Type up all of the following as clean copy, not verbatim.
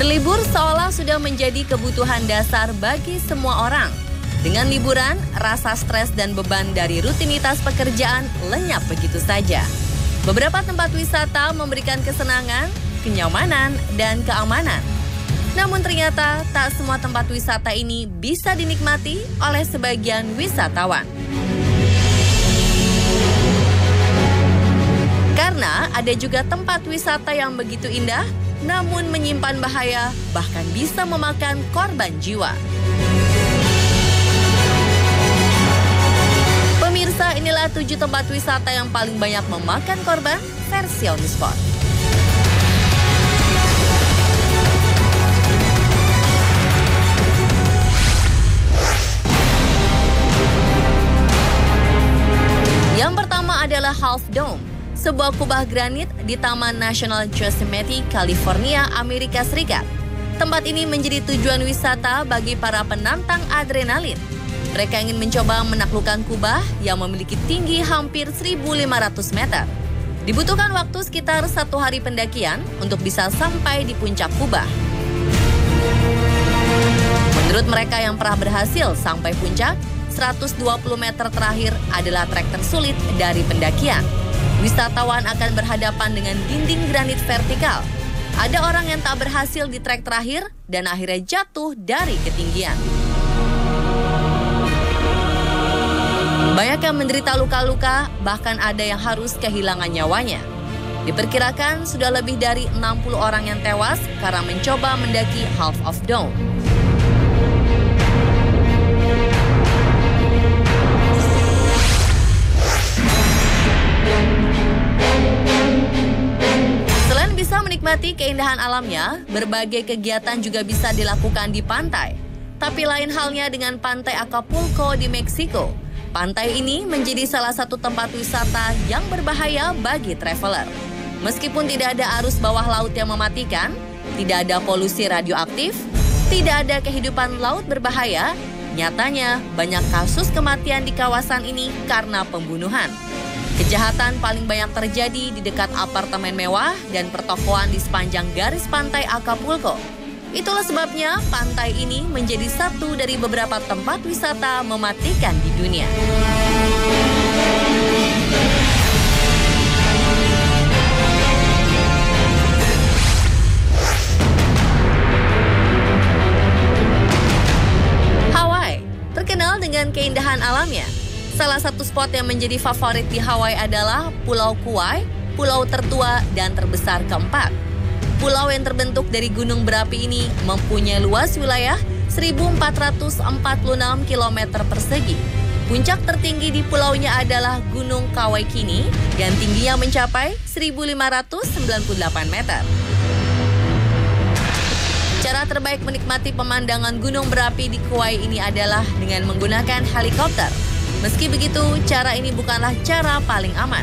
Berlibur seolah sudah menjadi kebutuhan dasar bagi semua orang. Dengan liburan, rasa stres dan beban dari rutinitas pekerjaan lenyap begitu saja. Beberapa tempat wisata memberikan kesenangan, kenyamanan, dan keamanan. Namun ternyata tak semua tempat wisata ini bisa dinikmati oleh sebagian wisatawan. Karena ada juga tempat wisata yang begitu indah, namun menyimpan bahaya, bahkan bisa memakan korban jiwa. Pemirsa, inilah 7 tempat wisata yang paling banyak memakan korban versi On The Spot. Yang pertama adalah Half Dome, sebuah kubah granit di Taman Nasional Yosemite, California, Amerika Serikat. Tempat ini menjadi tujuan wisata bagi para penantang adrenalin. Mereka ingin mencoba menaklukkan kubah yang memiliki tinggi hampir 1.500 meter. Dibutuhkan waktu sekitar 1 hari pendakian untuk bisa sampai di puncak kubah. Menurut mereka yang pernah berhasil sampai puncak, 120 meter terakhir adalah trek tersulit dari pendakian. Wisatawan akan berhadapan dengan dinding granit vertikal. Ada orang yang tak berhasil di trek terakhir dan akhirnya jatuh dari ketinggian. Banyak yang menderita luka-luka, bahkan ada yang harus kehilangan nyawanya. Diperkirakan sudah lebih dari 60 orang yang tewas karena mencoba mendaki Half of Dome. Menikmati keindahan alamnya, berbagai kegiatan juga bisa dilakukan di pantai. Tapi lain halnya dengan pantai Acapulco di Meksiko. Pantai ini menjadi salah satu tempat wisata yang berbahaya bagi traveler. Meskipun tidak ada arus bawah laut yang mematikan, tidak ada polusi radioaktif, tidak ada kehidupan laut berbahaya, nyatanya banyak kasus kematian di kawasan ini karena pembunuhan. Kejahatan paling banyak terjadi di dekat apartemen mewah dan pertokoan di sepanjang garis pantai Acapulco. Itulah sebabnya pantai ini menjadi satu dari beberapa tempat wisata mematikan di dunia. Hawaii terkenal dengan keindahan alamnya. Salah satu spot yang menjadi favorit di Hawaii adalah Pulau Kauai, pulau tertua dan terbesar keempat. Pulau yang terbentuk dari gunung berapi ini mempunyai luas wilayah 1.446 km persegi. Puncak tertinggi di pulaunya adalah Gunung Kawaikini yang tingginya mencapai 1.598 meter. Cara terbaik menikmati pemandangan gunung berapi di Kauai ini adalah dengan menggunakan helikopter. Meski begitu, cara ini bukanlah cara paling aman.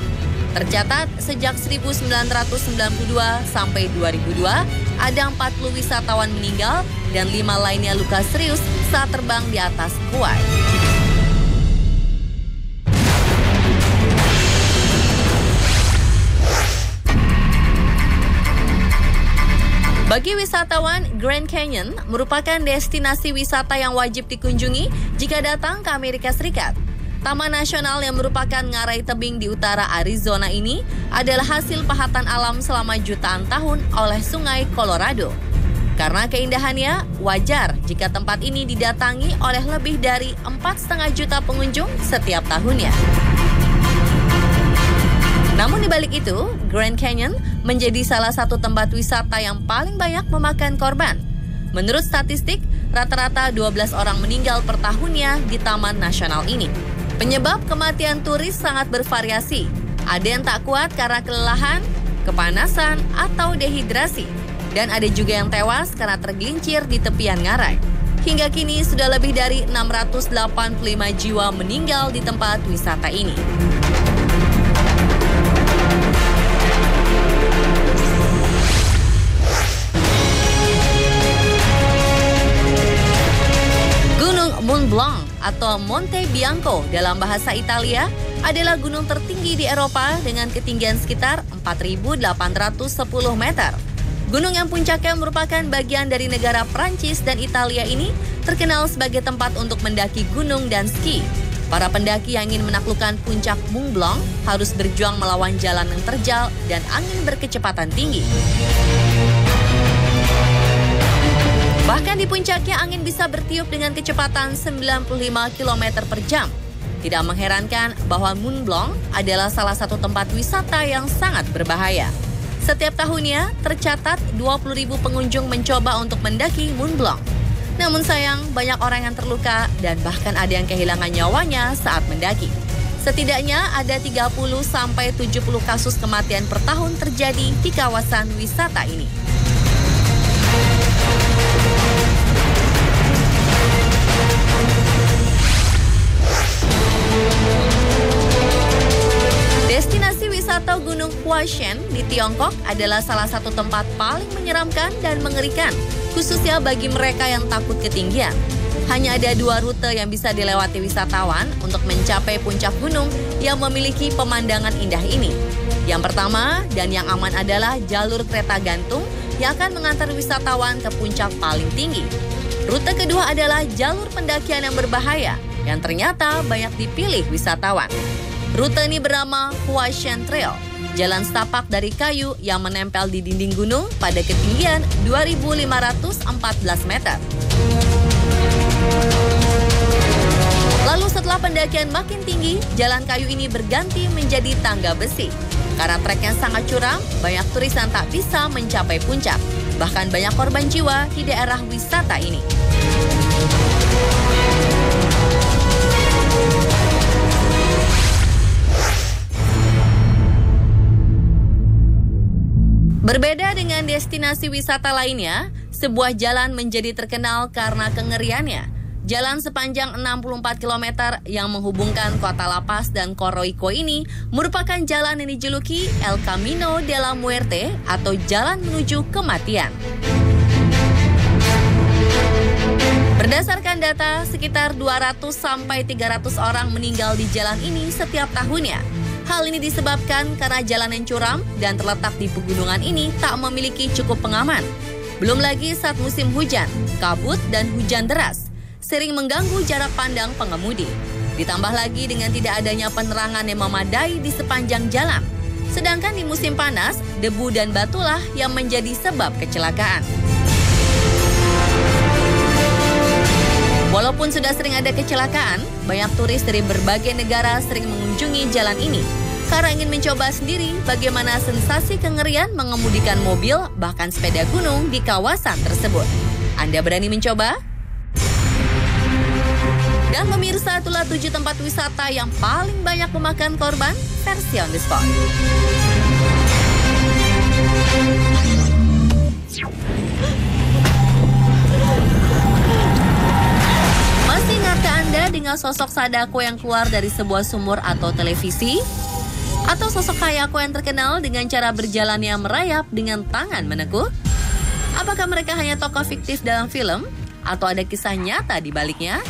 Tercatat sejak 1992 sampai 2002, ada 40 wisatawan meninggal dan 5 lainnya luka serius saat terbang di atas Kauai. Bagi wisatawan, Grand Canyon merupakan destinasi wisata yang wajib dikunjungi jika datang ke Amerika Serikat. Taman Nasional yang merupakan ngarai tebing di utara Arizona ini adalah hasil pahatan alam selama jutaan tahun oleh Sungai Colorado. Karena keindahannya, wajar jika tempat ini didatangi oleh lebih dari 4,5 juta pengunjung setiap tahunnya. Namun di balik itu, Grand Canyon menjadi salah satu tempat wisata yang paling banyak memakan korban. Menurut statistik, rata-rata 12 orang meninggal per tahunnya di Taman Nasional ini. Penyebab kematian turis sangat bervariasi. Ada yang tak kuat karena kelelahan, kepanasan, atau dehidrasi. Dan ada juga yang tewas karena tergelincir di tepian ngarai. Hingga kini sudah lebih dari 685 jiwa meninggal di tempat wisata ini. Gunung Mont Blanc atau Monte Bianco dalam bahasa Italia adalah gunung tertinggi di Eropa dengan ketinggian sekitar 4.810 meter. Gunung yang puncaknya merupakan bagian dari negara Prancis dan Italia ini terkenal sebagai tempat untuk mendaki gunung dan ski. Para pendaki yang ingin menaklukkan puncak Mont Blanc harus berjuang melawan jalan yang terjal dan angin berkecepatan tinggi. Bahkan di puncaknya angin bisa bertiup dengan kecepatan 95 km per jam. Tidak mengherankan bahwa Mont Blanc adalah salah satu tempat wisata yang sangat berbahaya. Setiap tahunnya tercatat 20.000 pengunjung mencoba untuk mendaki Mont Blanc. Namun sayang banyak orang yang terluka dan bahkan ada yang kehilangan nyawanya saat mendaki. Setidaknya ada 30-70 kasus kematian per tahun terjadi di kawasan wisata ini. Destinasi wisata Gunung Huaishan di Tiongkok adalah salah satu tempat paling menyeramkan dan mengerikan, khususnya bagi mereka yang takut ketinggian. Hanya ada 2 rute yang bisa dilewati wisatawan untuk mencapai puncak gunung yang memiliki pemandangan indah ini. Yang pertama dan yang aman adalah jalur kereta gantung yang akan mengantar wisatawan ke puncak paling tinggi. Rute kedua adalah jalur pendakian yang berbahaya yang ternyata banyak dipilih wisatawan. Rute ini bernama Huaishan Trail, jalan setapak dari kayu yang menempel di dinding gunung pada ketinggian 2.514 meter. Lalu setelah pendakian makin tinggi, jalan kayu ini berganti menjadi tangga besi. Karena treknya sangat curam, banyak turis yang tak bisa mencapai puncak. Bahkan banyak korban jiwa di daerah wisata ini. Berbeda dengan destinasi wisata lainnya, sebuah jalan menjadi terkenal karena kengeriannya. Jalan sepanjang 64 km yang menghubungkan Kota La Paz dan Coroico ini merupakan jalan yang dijuluki El Camino de la Muerte atau jalan menuju kematian. Berdasarkan data, sekitar 200-300 orang meninggal di jalan ini setiap tahunnya. Hal ini disebabkan karena jalan yang curam dan terletak di pegunungan ini tak memiliki cukup pengaman. Belum lagi saat musim hujan, kabut dan hujan deras sering mengganggu jarak pandang pengemudi. Ditambah lagi dengan tidak adanya penerangan yang memadai di sepanjang jalan. Sedangkan di musim panas, debu dan batulah yang menjadi sebab kecelakaan. Walaupun sudah sering ada kecelakaan, banyak turis dari berbagai negara sering mengunjungi jalan ini karena ingin mencoba sendiri bagaimana sensasi kengerian mengemudikan mobil bahkan sepeda gunung di kawasan tersebut. Anda berani mencoba? Dan pemirsa, itulah 7 tempat wisata yang paling banyak memakan korban versi On The Spot. Masih ingatkah Anda dengan sosok Sadako yang keluar dari sebuah sumur atau televisi? Atau sosok Hayako yang terkenal dengan cara berjalan yang merayap dengan tangan menekuk? Apakah mereka hanya tokoh fiktif dalam film? Atau ada kisah nyata di baliknya?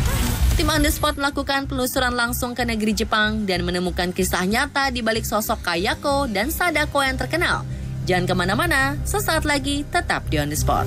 Tim On The Spot melakukan penelusuran langsung ke negeri Jepang dan menemukan kisah nyata di balik sosok Kayako dan Sadako yang terkenal. Jangan kemana-mana, sesaat lagi tetap di On The Spot.